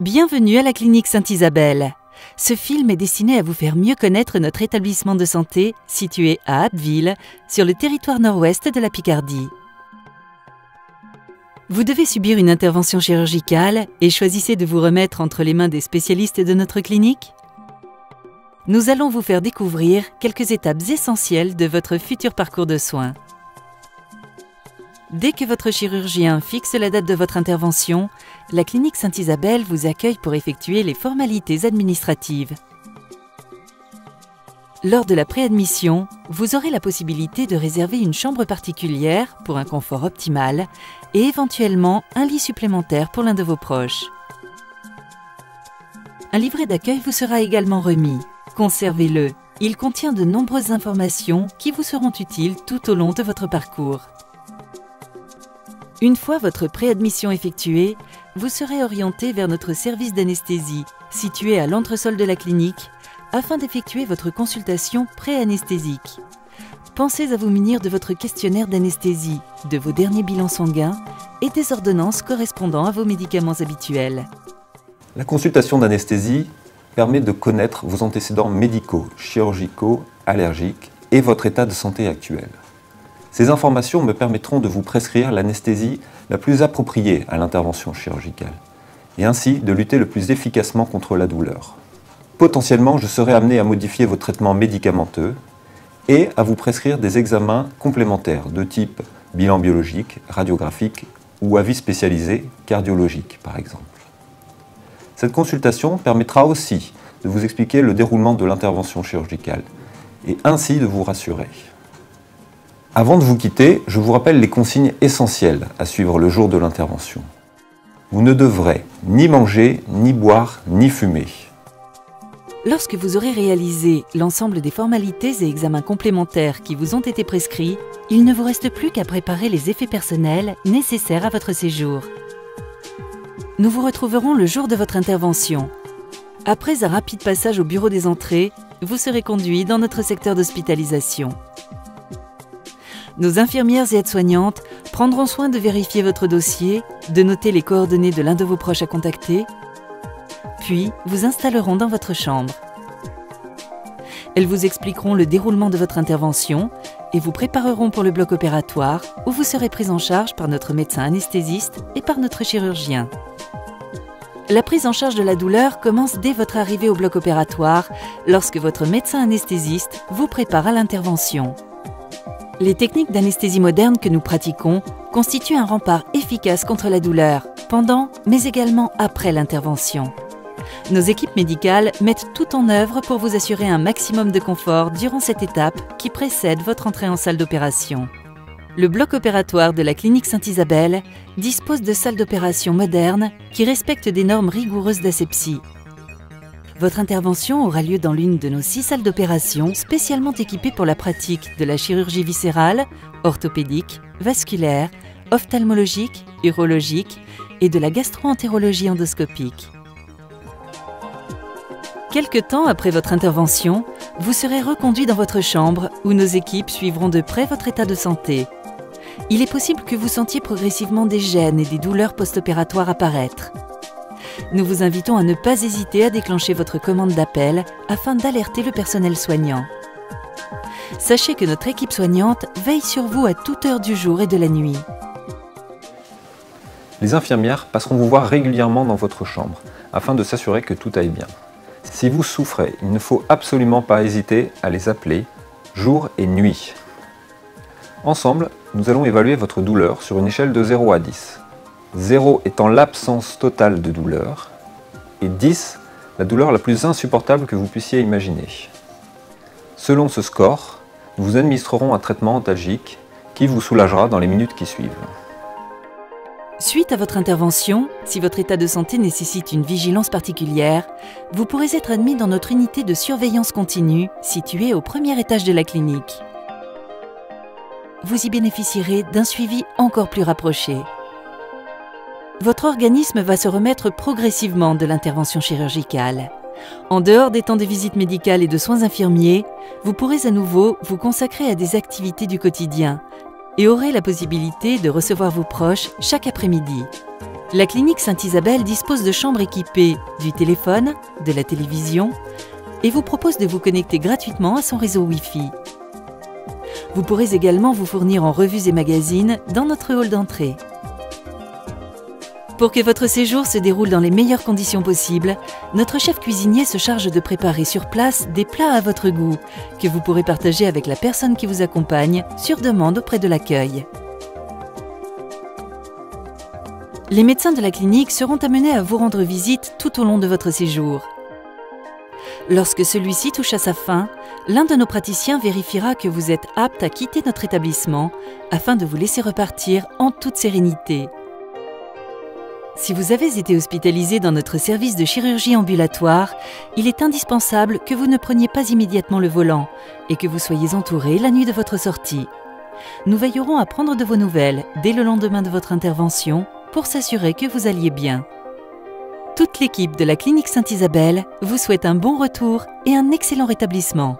Bienvenue à la clinique Sainte-Isabelle. Ce film est destiné à vous faire mieux connaître notre établissement de santé situé à Abbeville, sur le territoire nord-ouest de la Picardie. Vous devez subir une intervention chirurgicale et choisissez de vous remettre entre les mains des spécialistes de notre clinique? Nous allons vous faire découvrir quelques étapes essentielles de votre futur parcours de soins. Dès que votre chirurgien fixe la date de votre intervention, la clinique Sainte-Isabelle vous accueille pour effectuer les formalités administratives. Lors de la préadmission, vous aurez la possibilité de réserver une chambre particulière pour un confort optimal et éventuellement un lit supplémentaire pour l'un de vos proches. Un livret d'accueil vous sera également remis. Conservez-le. Il contient de nombreuses informations qui vous seront utiles tout au long de votre parcours. Une fois votre préadmission effectuée, vous serez orienté vers notre service d'anesthésie, situé à l'entresol de la clinique, afin d'effectuer votre consultation pré-anesthésique. Pensez à vous munir de votre questionnaire d'anesthésie, de vos derniers bilans sanguins et des ordonnances correspondant à vos médicaments habituels. La consultation d'anesthésie permet de connaître vos antécédents médicaux, chirurgicaux, allergiques et votre état de santé actuel. Ces informations me permettront de vous prescrire l'anesthésie la plus appropriée à l'intervention chirurgicale et ainsi de lutter le plus efficacement contre la douleur. Potentiellement, je serai amené à modifier vos traitements médicamenteux et à vous prescrire des examens complémentaires de type bilan biologique, radiographique ou avis spécialisé cardiologique par exemple. Cette consultation permettra aussi de vous expliquer le déroulement de l'intervention chirurgicale et ainsi de vous rassurer. Avant de vous quitter, je vous rappelle les consignes essentielles à suivre le jour de l'intervention. Vous ne devrez ni manger, ni boire, ni fumer. Lorsque vous aurez réalisé l'ensemble des formalités et examens complémentaires qui vous ont été prescrits, il ne vous reste plus qu'à préparer les effets personnels nécessaires à votre séjour. Nous vous retrouverons le jour de votre intervention. Après un rapide passage au bureau des entrées, vous serez conduit dans notre secteur d'hospitalisation. Nos infirmières et aides-soignantes prendront soin de vérifier votre dossier, de noter les coordonnées de l'un de vos proches à contacter, puis vous installeront dans votre chambre. Elles vous expliqueront le déroulement de votre intervention et vous prépareront pour le bloc opératoire où vous serez pris en charge par notre médecin anesthésiste et par notre chirurgien. La prise en charge de la douleur commence dès votre arrivée au bloc opératoire lorsque votre médecin anesthésiste vous prépare à l'intervention. Les techniques d'anesthésie moderne que nous pratiquons constituent un rempart efficace contre la douleur, pendant mais également après l'intervention. Nos équipes médicales mettent tout en œuvre pour vous assurer un maximum de confort durant cette étape qui précède votre entrée en salle d'opération. Le bloc opératoire de la clinique Sainte-Isabelle dispose de salles d'opération modernes qui respectent des normes rigoureuses d'asepsie. Votre intervention aura lieu dans l'une de nos 6 salles d'opération spécialement équipées pour la pratique de la chirurgie viscérale, orthopédique, vasculaire, ophtalmologique, urologique et de la gastro-entérologie endoscopique. Quelque temps après votre intervention, vous serez reconduit dans votre chambre où nos équipes suivront de près votre état de santé. Il est possible que vous sentiez progressivement des gênes et des douleurs post-opératoires apparaître. Nous vous invitons à ne pas hésiter à déclencher votre commande d'appel afin d'alerter le personnel soignant. Sachez que notre équipe soignante veille sur vous à toute heure du jour et de la nuit. Les infirmières passeront vous voir régulièrement dans votre chambre afin de s'assurer que tout aille bien. Si vous souffrez, il ne faut absolument pas hésiter à les appeler jour et nuit. Ensemble, nous allons évaluer votre douleur sur une échelle de 0 à 10. 0 étant l'absence totale de douleur et 10 la douleur la plus insupportable que vous puissiez imaginer. Selon ce score, nous vous administrerons un traitement antalgique qui vous soulagera dans les minutes qui suivent. Suite à votre intervention, si votre état de santé nécessite une vigilance particulière, vous pourrez être admis dans notre unité de surveillance continue située au premier étage de la clinique. Vous y bénéficierez d'un suivi encore plus rapproché. Votre organisme va se remettre progressivement de l'intervention chirurgicale. En dehors des temps de visite médicale et de soins infirmiers, vous pourrez à nouveau vous consacrer à des activités du quotidien et aurez la possibilité de recevoir vos proches chaque après-midi. La clinique Sainte-Isabelle dispose de chambres équipées du téléphone, de la télévision et vous propose de vous connecter gratuitement à son réseau Wi-Fi. Vous pourrez également vous fournir en revues et magazines dans notre hall d'entrée. Pour que votre séjour se déroule dans les meilleures conditions possibles, notre chef cuisinier se charge de préparer sur place des plats à votre goût, que vous pourrez partager avec la personne qui vous accompagne sur demande auprès de l'accueil. Les médecins de la clinique seront amenés à vous rendre visite tout au long de votre séjour. Lorsque celui-ci touche à sa fin, l'un de nos praticiens vérifiera que vous êtes apte à quitter notre établissement afin de vous laisser repartir en toute sérénité. Si vous avez été hospitalisé dans notre service de chirurgie ambulatoire, il est indispensable que vous ne preniez pas immédiatement le volant et que vous soyez entouré la nuit de votre sortie. Nous veillerons à prendre de vos nouvelles dès le lendemain de votre intervention pour s'assurer que vous alliez bien. Toute l'équipe de la clinique Sainte-Isabelle vous souhaite un bon retour et un excellent rétablissement.